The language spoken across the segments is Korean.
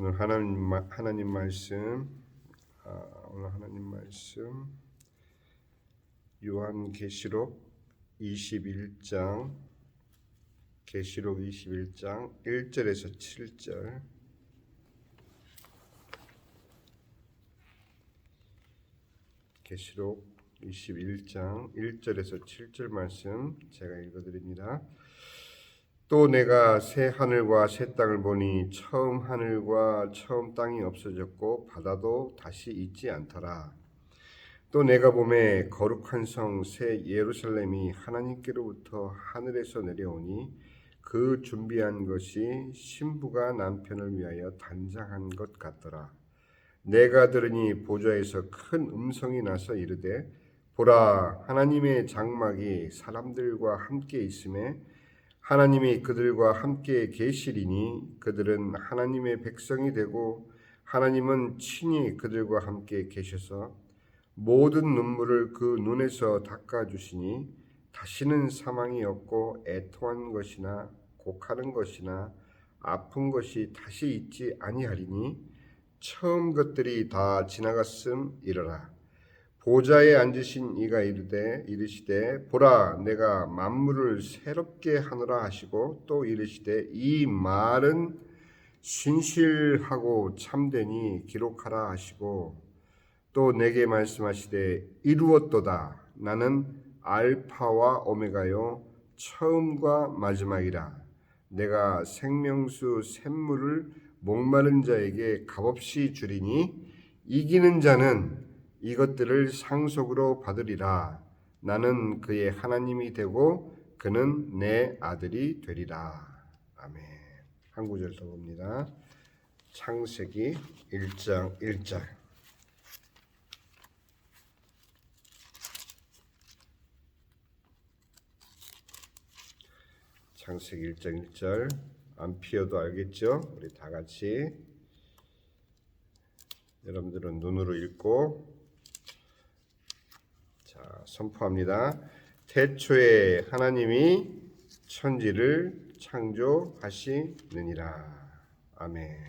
오늘 하나님 말씀 요한계시록 21장 1절에서 7절. 계시록 21장 1절에서 7절 말씀 제가 읽어드립니다. 또 내가 새 하늘과 새 땅을 보니 처음 하늘과 처음 땅이 없어졌고 바다도 다시 있지 않더라. 또 내가 보매 거룩한 성 새 예루살렘이 하나님께로부터 하늘에서 내려오니 그 준비한 것이 신부가 남편을 위하여 단장한 것 같더라. 내가 들으니 보좌에서 큰 음성이 나서 이르되 보라, 하나님의 장막이 사람들과 함께 있음에 하나님이 그들과 함께 계시리니 그들은 하나님의 백성이 되고 하나님은 친히 그들과 함께 계셔서 모든 눈물을 그 눈에서 닦아주시니 다시는 사망이 없고 애통한 것이나 곡하는 것이나 아픈 것이 다시 있지 아니하리니 처음 것들이 다 지나갔음이러라. 보좌에 앉으신 이가 이르시되 보라, 내가 만물을 새롭게 하노라 하시고 또 이르시되 이 말은 신실하고 참되니 기록하라 하시고 또 내게 말씀하시되 이루었도다. 나는 알파와 오메가요 처음과 마지막이라. 내가 생명수 샘물을 목마른 자에게 값없이 주리니 이기는 자는 이것들을 상속으로 받으리라. 나는 그의 하나님이 되고 그는 내 아들이 되리라. 아멘. 한 구절 더 봅니다. 창세기 1장 1절. 창세기 1장 1절. 안 피어도 알겠죠? 우리 다 같이 여러분들은 눈으로 읽고 선포합니다. 태초에 하나님이 천지를 창조하시느니라. 아멘.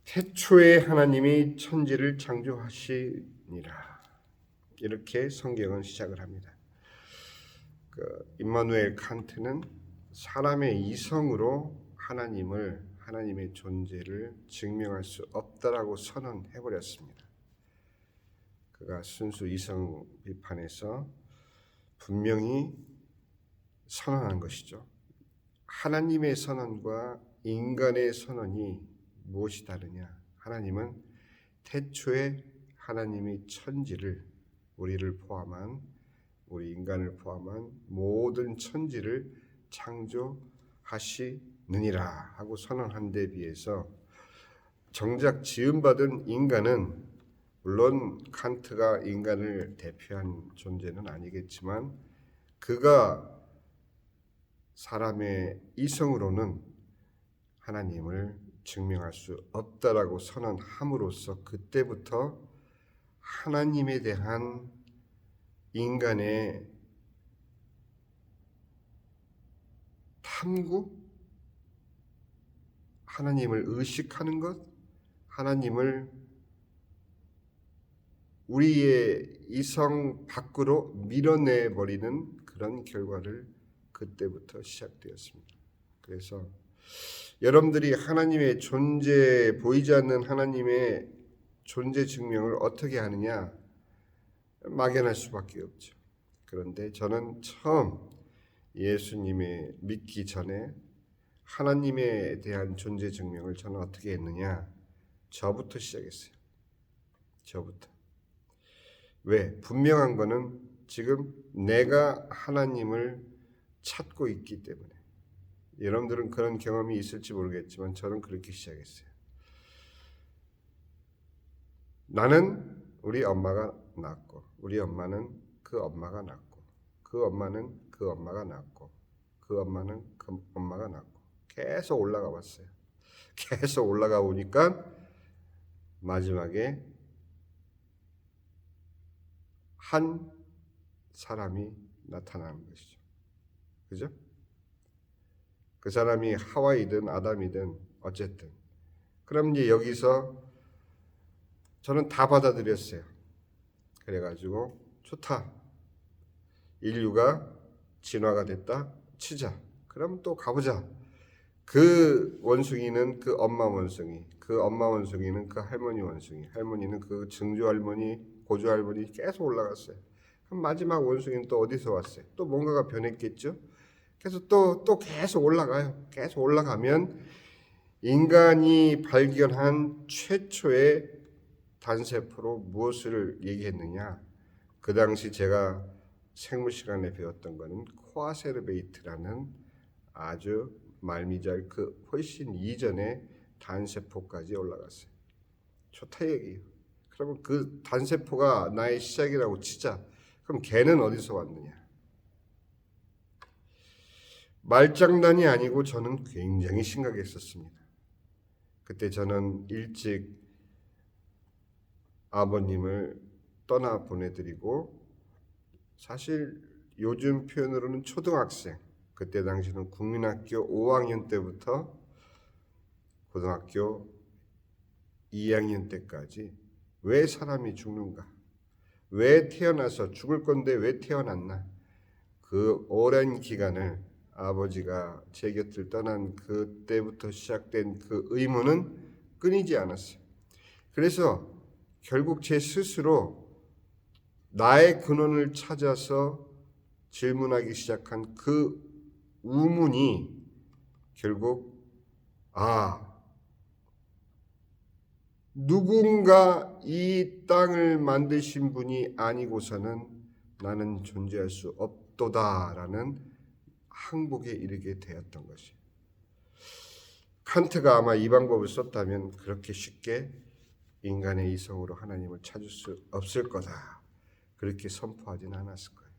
태초에 하나님이 천지를 창조하시니라. 이렇게 성경은 시작을 합니다. 임마누엘 칸트는 사람의 이성으로 하나님의 존재를 증명할 수 없다라고 선언해버렸습니다. 그가 순수 이성 비판에서 분명히 선언한 것이죠. 하나님의 선언과 인간의 선언이 무엇이 다르냐? 하나님은 태초에 하나님이 천지를 우리 인간을 포함한 모든 천지를 창조하시느니라 하고 선언한 데 비해서 정작 지음받은 인간은 물론 칸트가 인간을 대표한 존재는 아니겠지만 그가 사람의 이성으로는 하나님을 증명할 수 없다라고 선언함으로써 그때부터 하나님에 대한 인간의 탐구, 하나님을 의식하는 것, 하나님을 우리의 이성 밖으로 밀어내버리는 그런 결과를 그때부터 시작되었습니다. 그래서 여러분들이 하나님의 존재, 보이지 않는 하나님의 존재 증명을 어떻게 하느냐? 막연할 수밖에 없죠. 그런데 저는 처음 예수님의 믿기 전에 하나님에 대한 존재 증명을 저는 어떻게 했느냐? 저부터 시작했어요. 저부터. 왜? 분명한 거는 지금 내가 하나님을 찾고 있기 때문에. 여러분들은 그런 경험이 있을지 모르겠지만 저는 그렇게 시작했어요. 나는 우리 엄마가 낳았고 우리 엄마는 그 엄마가 낳고 그 엄마는 그 엄마가 낳고 그 엄마는 그 엄마가 낳고 계속 올라가 봤어요. 계속 올라가 보니까 마지막에 한 사람이 나타나는 것이죠. 그죠? 그 사람이 하와이든 아담이든 어쨌든. 그럼 이제 여기서 저는 다 받아들였어요. 그래가지고 좋다. 인류가 진화가 됐다 치자. 그럼 또 가보자. 그 원숭이는 그 엄마 원숭이, 그 엄마 원숭이는 그 할머니 원숭이, 할머니는 그 증조 할머니, 고조 할머니 계속 올라갔어요. 그럼 마지막 원숭이는 또 어디서 왔어요? 또 뭔가가 변했겠죠? 그래서 또 계속 올라가요. 계속 올라가면 인간이 발견한 최초의 단세포로 무엇을 얘기했느냐? 그 당시 제가 생물 시간에 배웠던 거는 코아세르베이트라는 아주 말미잘 그 훨씬 이전에 단세포까지 올라갔어요. 좋다 얘기예요. 그러면 그 단세포가 나의 시작이라고 치자. 그럼 걔는 어디서 왔느냐? 말장난이 아니고 저는 굉장히 심각했었습니다. 그때 저는 일찍 아버님을 떠나 보내드리고 사실 요즘 표현으로는 초등학생, 그때 당시는 국민학교 5학년 때부터 고등학교 2학년 때까지 왜 사람이 죽는가? 왜 태어나서 죽을 건데 왜 태어났나? 그 오랜 기간을 아버지가 제 곁을 떠난 그때부터 시작된 그 의문은 끊이지 않았어요. 그래서 결국 제 스스로 나의 근원을 찾아서 질문하기 시작한 그 우문이 결국 누군가 이 땅을 만드신 분이 아니고서는 나는 존재할 수 없도다라는 항복에 이르게 되었던 것이에요. 칸트가 아마 이 방법을 썼다면 그렇게 쉽게 인간의 이성으로 하나님을 찾을 수 없을 거다. 그렇게 선포하지는 않았을 거예요.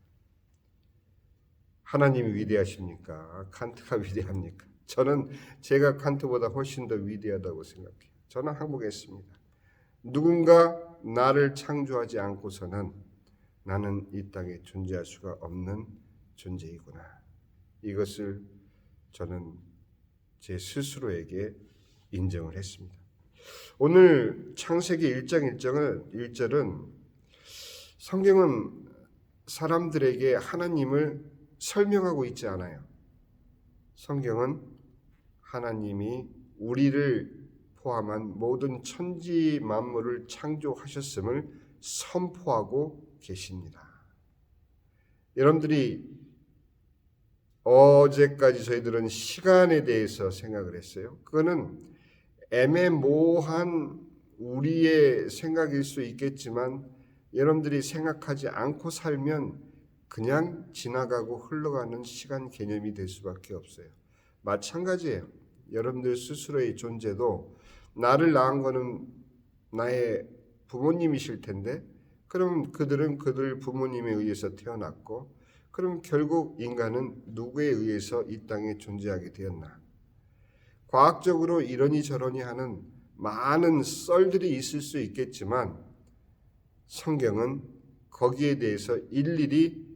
하나님이 위대하십니까? 칸트가 위대합니까? 저는 제가 칸트보다 훨씬 더 위대하다고 생각해요. 저는 항복했습니다. 누군가 나를 창조하지 않고서는 나는 이 땅에 존재할 수가 없는 존재이구나. 이것을 저는 제 스스로에게 인정을 했습니다. 오늘 창세기 1장 1절은 성경은 사람들에게 하나님을 설명하고 있지 않아요. 성경은 하나님이 우리를 포함한 모든 천지 만물을 창조하셨음을 선포하고 계십니다. 여러분들이 어제까지 저희들은 시간에 대해서 생각을 했어요. 그거는 애매모호한 우리의 생각일 수 있겠지만 여러분들이 생각하지 않고 살면 그냥 지나가고 흘러가는 시간 개념이 될 수밖에 없어요. 마찬가지예요. 여러분들 스스로의 존재도 나를 낳은 거는 나의 부모님이실 텐데 그럼 그들은 그들 부모님에 의해서 태어났고 그럼 결국 인간은 누구에 의해서 이 땅에 존재하게 되었나? 과학적으로 이러니 저러니 하는 많은 썰들이 있을 수 있겠지만 성경은 거기에 대해서 일일이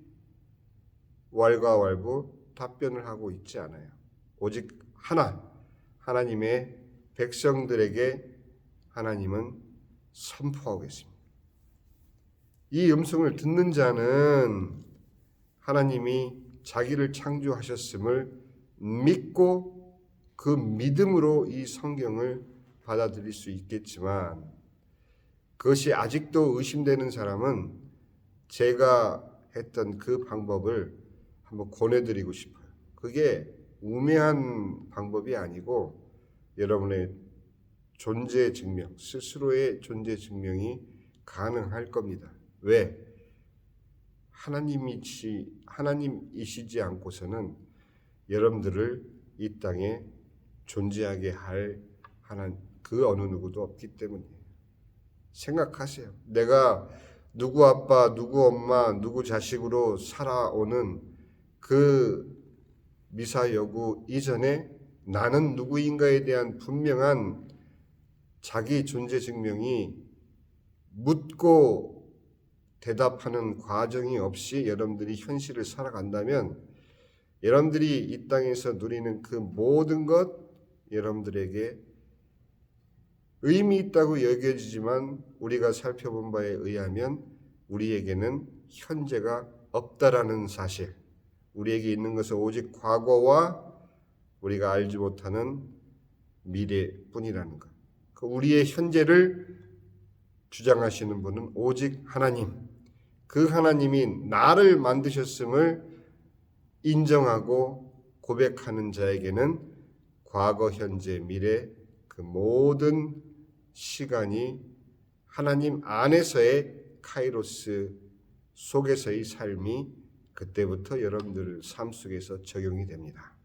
왈가왈부 답변을 하고 있지 않아요. 오직 하나님의 백성들에게 하나님은 선포하고 있습니다. 이 음성을 듣는 자는 하나님이 자기를 창조하셨음을 믿고 그 믿음으로 이 성경을 받아들일 수 있겠지만 그것이 아직도 의심되는 사람은 제가 했던 그 방법을 한번 권해드리고 싶어요. 그게 우매한 방법이 아니고 여러분의 존재 증명, 스스로의 존재 증명이 가능할 겁니다. 왜? 하나님이시지 않고서는 여러분들을 이 땅에 존재하게 할 그 어느 누구도 없기 때문이에요. 생각하세요. 내가 누구 아빠, 누구 엄마, 누구 자식으로 살아오는 그 미사여구 이전에 나는 누구인가에 대한 분명한 자기 존재 증명이 묻고 대답하는 과정이 없이 여러분들이 현실을 살아간다면 여러분들이 이 땅에서 누리는 그 모든 것 여러분들에게 의미 있다고 여겨지지만 우리가 살펴본 바에 의하면 우리에게는 현재가 없다라는 사실, 우리에게 있는 것은 오직 과거와 우리가 알지 못하는 미래뿐이라는 것. 우리의 현재를 주장하시는 분은 오직 하나님, 그 하나님이 나를 만드셨음을 인정하고 고백하는 자에게는 과거, 현재, 미래 그 모든 시간이 하나님 안에서의 카이로스 속에서의 삶이 그때부터 여러분들 삶 속에서 적용이 됩니다.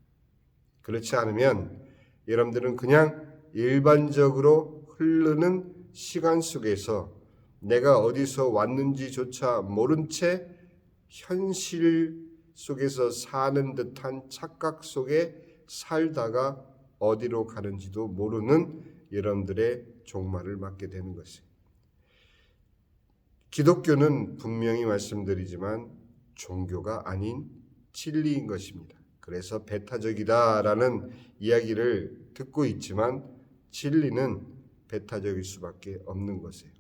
그렇지 않으면 여러분들은 그냥 일반적으로 흐르는 시간 속에서 내가 어디서 왔는지조차 모른 채 현실 속에서 사는 듯한 착각 속에 살다가 어디로 가는지도 모르는 여러분들의 종말을 맞게 되는 것이에요. 기독교는 분명히 말씀드리지만 종교가 아닌 진리인 것입니다. 그래서 배타적이다라는 이야기를 듣고 있지만 진리는 배타적일 수밖에 없는 것이에요.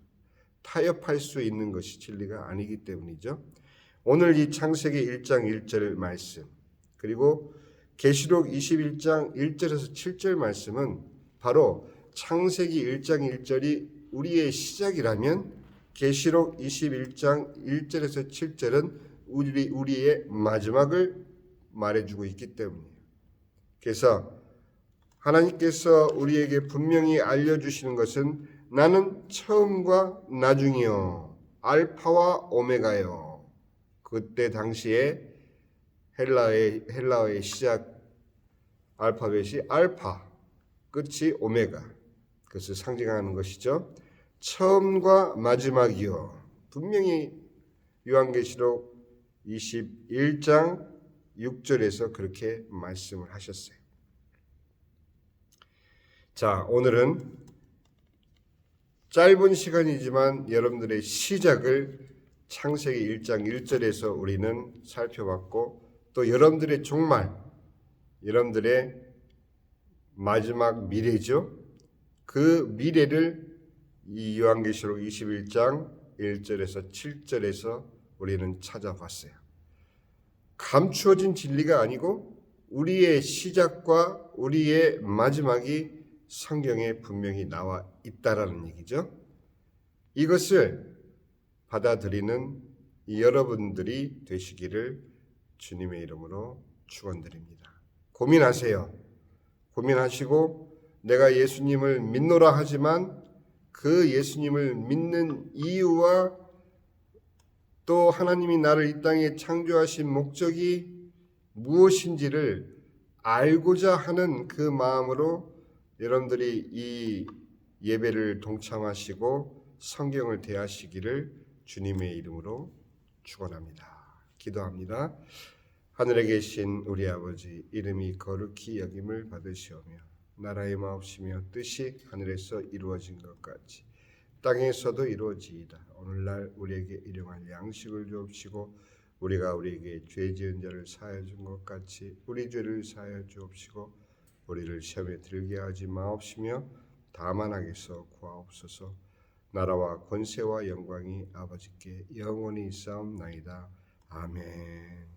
타협할 수 있는 것이 진리가 아니기 때문이죠. 오늘 이 창세기 1장 1절 말씀 그리고 계시록 21장 1절에서 7절 말씀은 바로 창세기 1장 1절이 우리의 시작이라면 계시록 21장 1절에서 7절은 우리의 마지막을 말해주고 있기 때문이에요. 그래서 하나님께서 우리에게 분명히 알려주시는 것은 나는 처음과 나중이요 알파와 오메가요. 그때 당시에 헬라어의 시작 알파벳이 알파, 끝이 오메가, 그것을 상징하는 것이죠. 처음과 마지막이요. 분명히 요한계시록 21장 6절에서 그렇게 말씀을 하셨어요. 자, 오늘은 짧은 시간이지만 여러분들의 시작을 창세기 1장 1절에서 우리는 살펴봤고 또 여러분들의 종말, 여러분들의 마지막 미래죠. 그 미래를 이 요한계시록 21장 1절에서 7절에서 우리는 찾아봤어요. 감추어진 진리가 아니고 우리의 시작과 우리의 마지막이 성경에 분명히 나와 있다라는 얘기죠. 이것을 받아들이는 여러분들이 되시기를 주님의 이름으로 축원드립니다. 고민하세요. 고민하시고 내가 예수님을 믿노라 하지만 그 예수님을 믿는 이유와 또 하나님이 나를 이 땅에 창조하신 목적이 무엇인지를 알고자 하는 그 마음으로 여러분들이 이 예배를 동참하시고 성경을 대하시기를 주님의 이름으로 축원합니다. 기도합니다. 하늘에 계신 우리 아버지 이름이 거룩히 여김을 받으시오며 나라의 마옵시며 뜻이 하늘에서 이루어진 것 같이 땅에서도 이루어지이다. 오늘날 우리에게 일용할 양식을 주옵시고 우리가 우리에게 죄 지은 자를 사하여 준 것 같이 우리 죄를 사하여 주옵시고 우리를 시험에 들게 하지 마옵시며 다만 악에서 구하옵소서. 나라와 권세와 영광이 아버지께 영원히 있사옵나이다. 아멘.